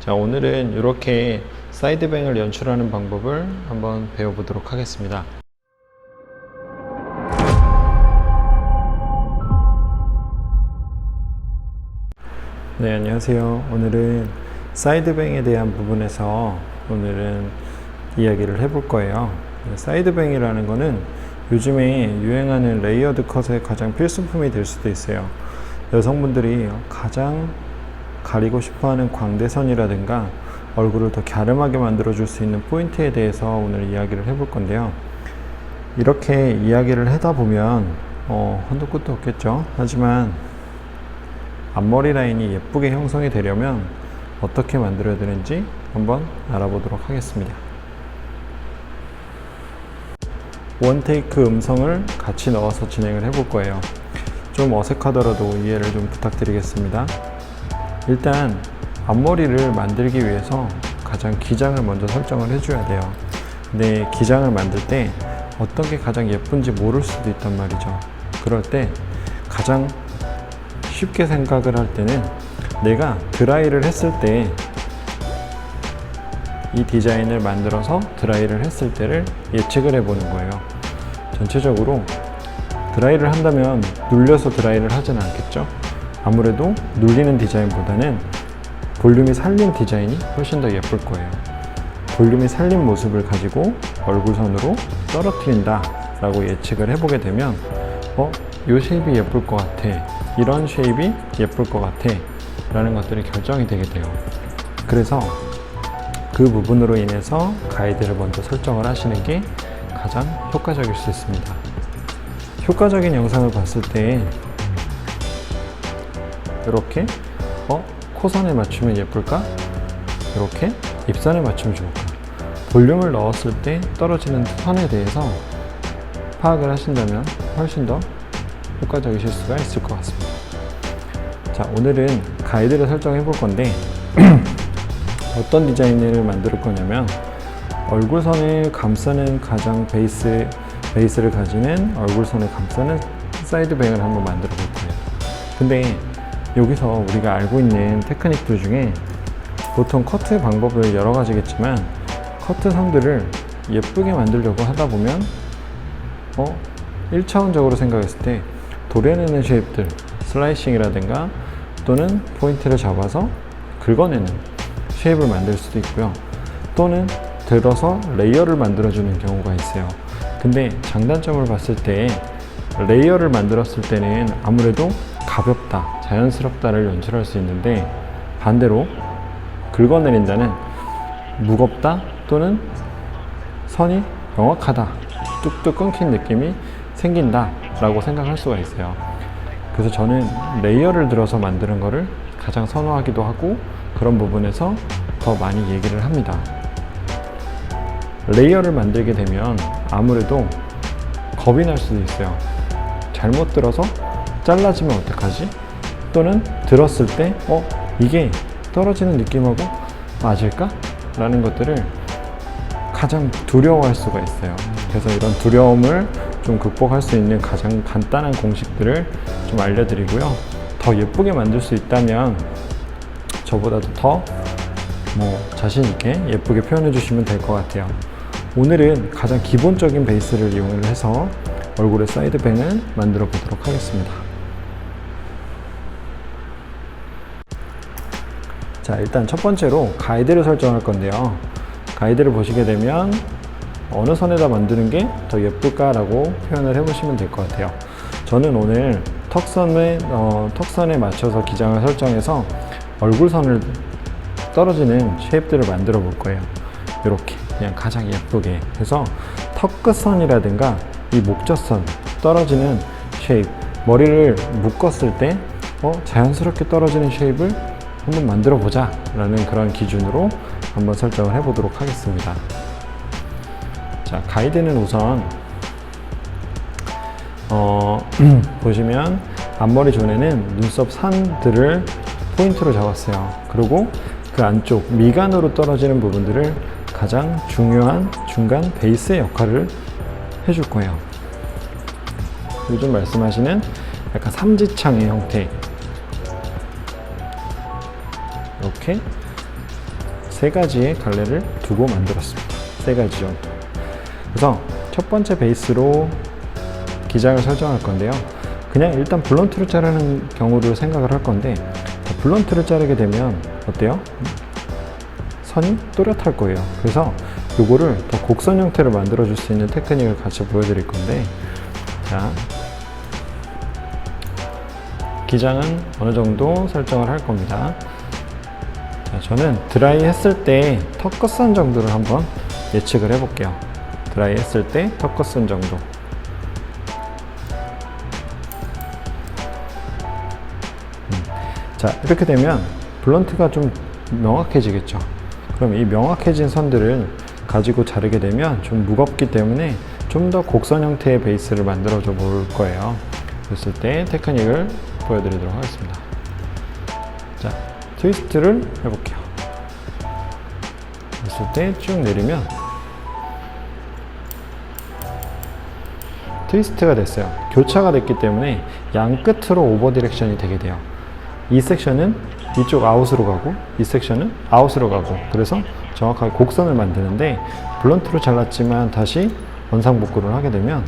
자, 오늘은 이렇게 사이드뱅을 연출하는 방법을 한번 배워보도록 하겠습니다. 네, 안녕하세요. 오늘은 사이드뱅에 대한 부분에서 오늘은 이야기를 해볼 거예요. 사이드뱅이라는 거는 요즘에 유행하는 레이어드 컷의 가장 필수품이 될 수도 있어요. 여성분들이 가장 가리고 싶어하는 광대선이라든가 얼굴을 더 갸름하게 만들어줄 수 있는 포인트에 대해서 오늘 이야기를 해볼 건데요. 이렇게 이야기를 하다 보면 한도 끝도 없겠죠. 하지만 앞머리 라인이 예쁘게 형성이 되려면 어떻게 만들어야 되는지 한번 알아보도록 하겠습니다. 원테이크 음성을 같이 넣어서 진행을 해볼 거예요. 좀 어색하더라도 이해를 좀 부탁드리겠습니다. 일단 앞머리를 만들기 위해서 가장 기장을 먼저 설정을 해줘야 돼요. 근데 기장을 만들 때 어떤 게 가장 예쁜지 모를 수도 있단 말이죠. 그럴 때 가장 쉽게 생각을 할 때는 내가 드라이를 했을 때 이 디자인을 만들어서 드라이를 했을 때를 예측을 해보는 거예요. 전체적으로 드라이를 한다면 눌려서 드라이를 하지는 않겠죠. 아무래도 눌리는 디자인보다는 볼륨이 살린 디자인이 훨씬 더 예쁠 거예요. 볼륨이 살린 모습을 가지고 얼굴선으로 떨어뜨린다 라고 예측을 해보게 되면 이 쉐입이 예쁠 것 같아, 이런 쉐입이 예쁠 것 같아 라는 것들이 결정이 되게 돼요. 그래서 그 부분으로 인해서 가이드를 먼저 설정을 하시는 게 가장 효과적일 수 있습니다. 효과적인 영상을 봤을 때 이렇게 코선에 맞추면 예쁠까? 이렇게 입선에 맞추면 좋을까? 볼륨을 넣었을 때 떨어지는 선에 대해서 파악을 하신다면 훨씬 더 효과적이실 수가 있을 것 같습니다. 자, 오늘은 가이드를 설정해 볼 건데 어떤 디자인을 만들 거냐면 얼굴선을 감싸는 가장 베이스를 가지는 얼굴선을 감싸는 사이드뱅을 한번 만들어 볼 거예요. 근데 여기서 우리가 알고 있는 테크닉들 중에 보통 커트 방법을 여러 가지겠지만 커트 선들을 예쁘게 만들려고 하다 보면 1차원적으로 생각했을 때 도려내는 쉐입들, 슬라이싱이라든가 또는 포인트를 잡아서 긁어내는 쉐입을 만들 수도 있고요. 또는 들어서 레이어를 만들어주는 경우가 있어요. 근데 장단점을 봤을 때 레이어를 만들었을 때는 아무래도 가볍다, 자연스럽다를 연출할 수 있는데 반대로 긁어내린다는 무겁다 또는 선이 명확하다, 뚝뚝 끊긴 느낌이 생긴다 라고 생각할 수가 있어요. 그래서 저는 레이어를 들어서 만드는 거를 가장 선호하기도 하고 그런 부분에서 더 많이 얘기를 합니다. 레이어를 만들게 되면 아무래도 겁이 날 수도 있어요. 잘못 들어서 잘라지면 어떡하지? 또는 들었을 때 이게 떨어지는 느낌하고 맞을까? 라는 것들을 가장 두려워할 수가 있어요. 그래서 이런 두려움을 좀 극복할 수 있는 가장 간단한 공식들을 좀 알려드리고요. 더 예쁘게 만들 수 있다면 저보다도 더 자신 있게 예쁘게 표현해 주시면 될 것 같아요. 오늘은 가장 기본적인 베이스를 이용해서 얼굴의 사이드뱅을 만들어 보도록 하겠습니다. 자, 일단 첫 번째로 가이드를 설정할 건데요. 가이드를 보시게 되면 어느 선에다 만드는 게 더 예쁠까라고 표현을 해보시면 될 것 같아요. 저는 오늘 턱선에 맞춰서 기장을 설정해서 얼굴선을 떨어지는 쉐입들을 만들어 볼 거예요. 이렇게 그냥 가장 예쁘게 해서 턱 끝선이라든가 이 목젖선 떨어지는 쉐입, 머리를 묶었을 때 자연스럽게 떨어지는 쉐입을 한번 만들어 보자 라는 그런 기준으로 한번 설정을 해 보도록 하겠습니다. 자, 가이드는 우선 보시면 앞머리 존에는 눈썹 산들을 포인트로 잡았어요. 그리고 그 안쪽 미간으로 떨어지는 부분들을 가장 중요한 중간 베이스의 역할을 해줄 거예요. 요즘 말씀하시는 약간 삼지창의 형태, 이렇게 세 가지의 갈래를 두고 만들었습니다. 세 가지 정도. 그래서 첫 번째 베이스로 기장을 설정할 건데요. 그냥 일단 블런트로 자르는 경우를 생각을 할 건데, 블런트를 자르게 되면 어때요? 선이 또렷할 거예요. 그래서 요거를 더 곡선 형태로 만들어 줄 수 있는 테크닉을 같이 보여드릴 건데, 자, 기장은 어느 정도 설정을 할 겁니다. 자, 저는 드라이 했을 때 턱 끝선 정도를 한번 예측을 해 볼게요. 드라이 했을 때 턱 끝선 정도. 자, 이렇게 되면 블런트가 좀 명확해지겠죠. 그럼 이 명확해진 선들을 가지고 자르게 되면 좀 무겁기 때문에 좀 더 곡선 형태의 베이스를 만들어 줘 볼 거예요. 그랬을 때 테크닉을 보여드리도록 하겠습니다. 자, 트위스트를 해볼게요. 그랬을 때 쭉 내리면 트위스트가 됐어요. 교차가 됐기 때문에 양 끝으로 오버 디렉션이 되게 돼요. 이 섹션은 이쪽 아웃으로 가고 이 섹션은 아웃으로 가고, 그래서 정확하게 곡선을 만드는데, 블런트로 잘랐지만 다시 원상복구를 하게 되면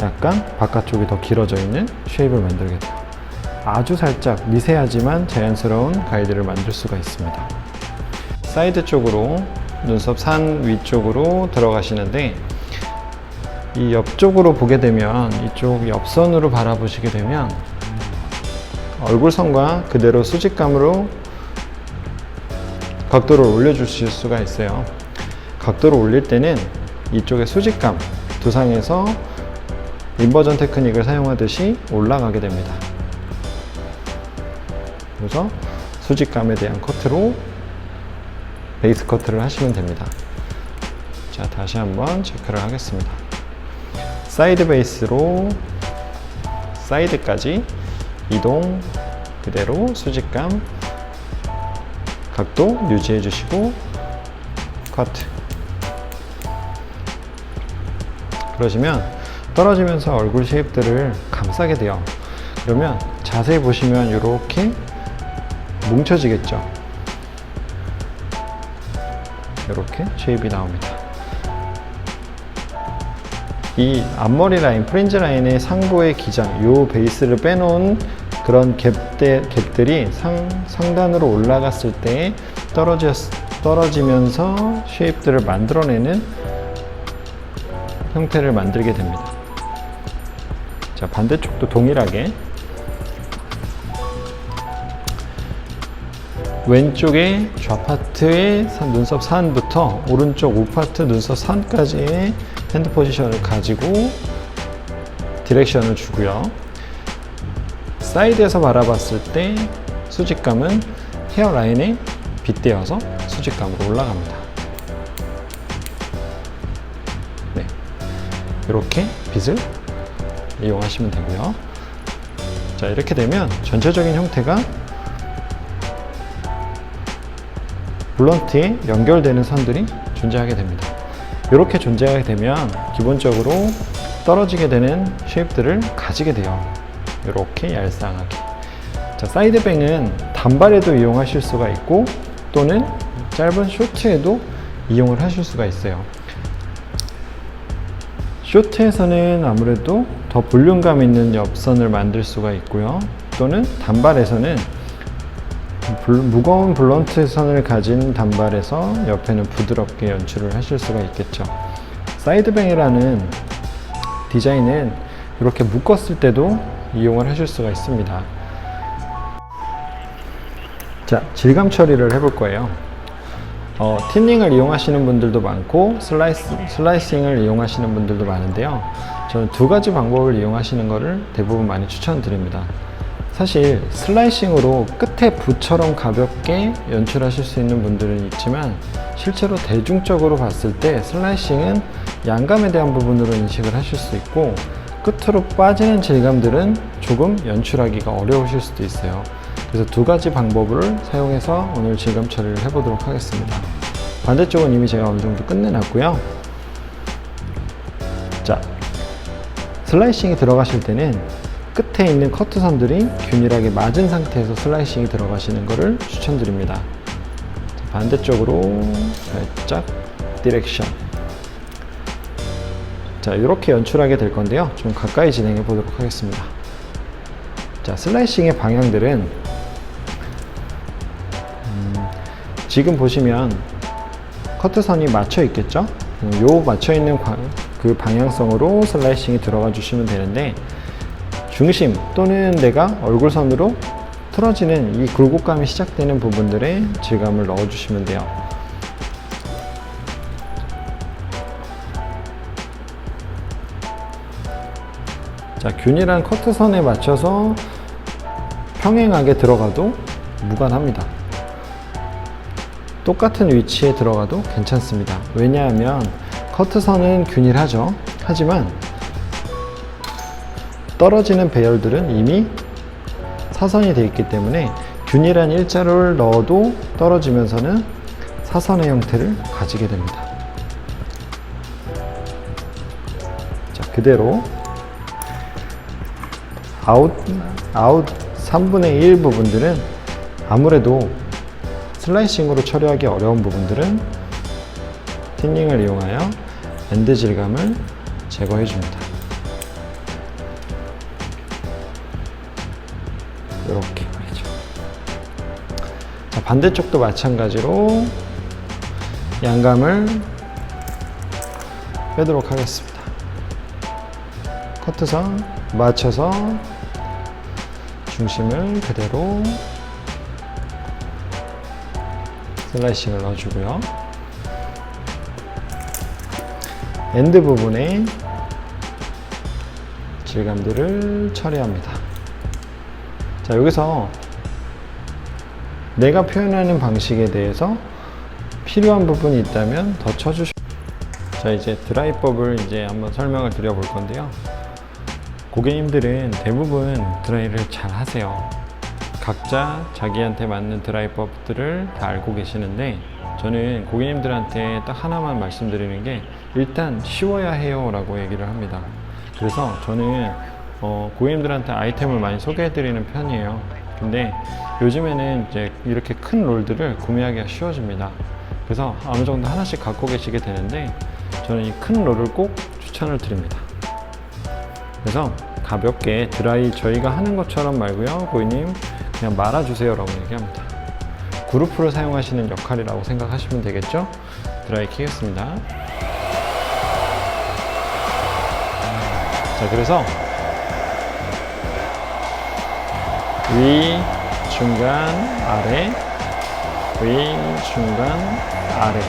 약간 바깥쪽이 더 길어져 있는 쉐입을 만들게 돼요. 아주 살짝 미세하지만 자연스러운 가이드를 만들 수가 있습니다. 사이드 쪽으로 눈썹 산 위쪽으로 들어가시는데, 이 옆쪽으로 보게 되면, 이쪽 옆선으로 바라보시게 되면 얼굴선과 그대로 수직감으로 각도를 올려주실 수가 있어요. 각도를 올릴 때는 이쪽의 수직감, 두상에서 인버전 테크닉을 사용하듯이 올라가게 됩니다. 그래서 수직감에 대한 커트로 베이스 커트를 하시면 됩니다. 자, 다시 한번 체크를 하겠습니다. 사이드 베이스로 사이드까지 이동, 그대로 수직감, 각도 유지해 주시고 커트. 그러시면 떨어지면서 얼굴 쉐입들을 감싸게 돼요. 그러면 자세히 보시면 이렇게 뭉쳐지겠죠. 이렇게 쉐입이 나옵니다. 이 앞머리 라인, 프린지 라인의 상부의 기장, 요 베이스를 빼놓은 그런 갭들이 상단으로 올라갔을 때 떨어지면서 쉐입들을 만들어내는 형태를 만들게 됩니다. 자, 반대쪽도 동일하게 왼쪽의 좌파트의 눈썹 산부터 오른쪽 우파트 눈썹 산까지의 핸드 포지션을 가지고 디렉션을 주고요. 사이드에서 바라봤을 때 수직감은 헤어라인에 빗대어서 수직감으로 올라갑니다. 네, 이렇게 빗을 이용하시면 되고요. 자, 이렇게 되면 전체적인 형태가 블런트에 연결되는 선들이 존재하게 됩니다. 이렇게 존재하게 되면 기본적으로 떨어지게 되는 쉐입들을 가지게 돼요. 이렇게 얄쌍하게. 자, 사이드뱅은 단발에도 이용하실 수가 있고, 또는 짧은 쇼트에도 이용을 하실 수가 있어요. 쇼트에서는 아무래도 더 볼륨감 있는 옆선을 만들 수가 있고요. 또는 단발에서는 무거운 블런트 선을 가진 단발에서 옆에는 부드럽게 연출을 하실 수가 있겠죠. 사이드뱅이라는 디자인은 이렇게 묶었을 때도 이용을 하실 수가 있습니다. 자, 질감 처리를 해볼 거예요. 틴닝을 이용하시는 분들도 많고 슬라이싱을 이용하시는 분들도 많은데요. 저는 두 가지 방법을 이용하시는 것을 대부분 많이 추천드립니다. 사실 슬라이싱으로 끝에 붓처럼 가볍게 연출하실 수 있는 분들은 있지만, 실제로 대중적으로 봤을 때 슬라이싱은 양감에 대한 부분으로 인식을 하실 수 있고, 끝으로 빠지는 질감들은 조금 연출하기가 어려우실 수도 있어요. 그래서 두 가지 방법을 사용해서 오늘 질감 처리를 해보도록 하겠습니다. 반대쪽은 이미 제가 어느 정도 끝내놨고요. 자, 슬라이싱이 들어가실 때는 끝에 있는 커트선들이 균일하게 맞은 상태에서 슬라이싱이 들어가시는 것을 추천드립니다. 반대쪽으로 살짝 디렉션. 자, 이렇게 연출하게 될 건데요. 좀 가까이 진행해 보도록 하겠습니다. 자, 슬라이싱의 방향들은 지금 보시면 커트선이 맞춰 있겠죠? 요 맞춰 있는 그 방향성으로 슬라이싱이 들어가 주시면 되는데, 중심 또는 내가 얼굴선으로 틀어지는 이 굴곡감이 시작되는 부분들에 질감을 넣어 주시면 돼요. 자, 균일한 커트선에 맞춰서 평행하게 들어가도 무관합니다. 똑같은 위치에 들어가도 괜찮습니다. 왜냐하면 커트선은 균일하죠. 하지만 떨어지는 배열들은 이미 사선이 되어 있기 때문에 균일한 일자를 넣어도 떨어지면서는 사선의 형태를 가지게 됩니다. 자, 그대로 아웃 3분의 1 부분들은 아무래도 슬라이싱으로 처리하기 어려운 부분들은 틴닝을 이용하여 엔드 질감을 제거해 줍니다. 이렇게 말이죠. 자, 반대쪽도 마찬가지로 양감을 빼도록 하겠습니다. 커트선 맞춰서 중심을 그대로 슬라이싱을 넣어주고요. 엔드 부분에 질감들을 처리합니다. 자, 여기서 내가 표현하는 방식에 대해서 필요한 부분이 있다면 더 쳐주시면. 자, 이제 드라이법을 이제 한번 설명을 드려볼 건데요. 고객님들은 대부분 드라이를 잘 하세요. 각자 자기한테 맞는 드라이법들을 다 알고 계시는데, 저는 고객님들한테 딱 하나만 말씀드리는 게, 일단 쉬워야 해요 라고 얘기를 합니다. 그래서 저는 고객님들한테 아이템을 많이 소개해 드리는 편이에요. 근데 요즘에는 이제 이렇게 큰 롤들을 구매하기가 쉬워집니다. 그래서 어느 정도 하나씩 갖고 계시게 되는데, 저는 이 큰 롤을 꼭 추천을 드립니다. 그래서 가볍게 드라이 저희가 하는 것처럼 말고요, 고객님 그냥 말아주세요 라고 얘기합니다. 그루프를 사용하시는 역할이라고 생각하시면 되겠죠? 드라이 키겠습니다. 자, 그래서 위, 중간, 아래, 위, 중간, 아래,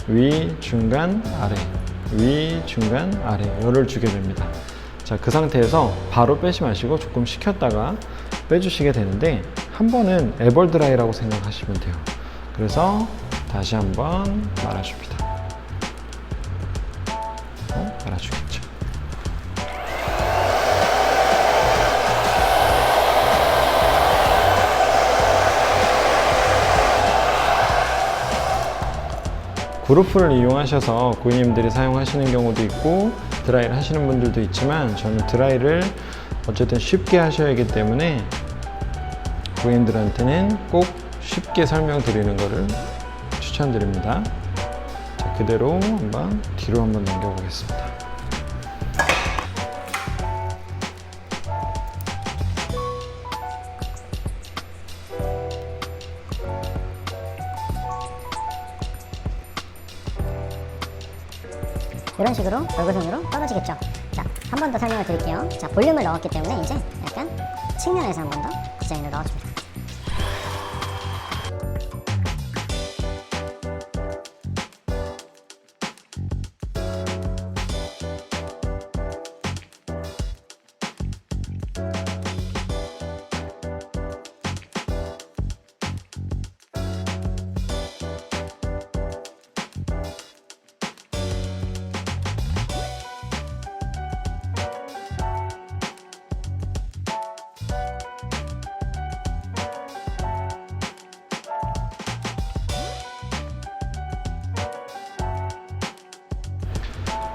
위, 중간, 아래, 위, 중간, 아래, 열을 주게 됩니다. 자, 그 상태에서 바로 빼지 마시고 조금 식혔다가 빼주시게 되는데, 한 번은 에벌 드라이라고 생각하시면 돼요. 그래서 다시 한번 말아줍니다. 말아주겠죠. 그루프를 이용하셔서 고객님들이 사용하시는 경우도 있고 드라이를 하시는 분들도 있지만, 저는 드라이를 어쨌든 쉽게 하셔야 하기 때문에 고객님들한테는 꼭 쉽게 설명드리는 것을 추천드립니다. 자, 그대로 한번 뒤로 한번 넘겨보겠습니다. 이런 식으로 얼굴선으로 떨어지겠죠. 자, 한 번 더 설명을 드릴게요. 자, 볼륨을 넣었기 때문에 이제 약간 측면에서 한 번 더 디자인을 넣어줍니다.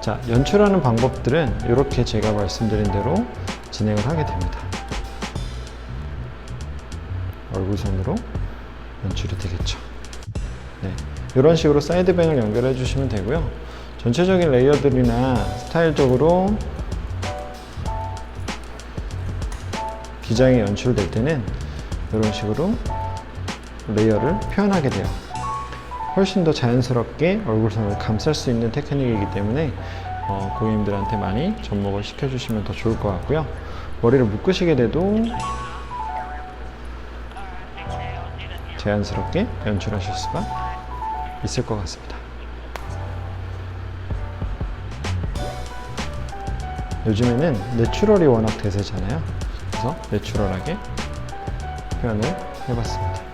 자, 연출하는 방법들은 이렇게 제가 말씀드린 대로 진행을 하게 됩니다. 얼굴선으로 연출이 되겠죠. 네, 이런 식으로 사이드뱅을 연결해 주시면 되고요. 전체적인 레이어들이나 스타일적으로 기장이 연출될 때는 이런 식으로 레이어를 표현하게 돼요. 훨씬 더 자연스럽게 얼굴선을 감쌀 수 있는 테크닉이기 때문에 고객님들한테 많이 접목을 시켜주시면 더 좋을 것 같고요. 머리를 묶으시게 돼도 자연스럽게 연출하실 수가 있을 것 같습니다. 요즘에는 내추럴이 워낙 대세잖아요. 그래서 내추럴하게 표현을 해봤습니다.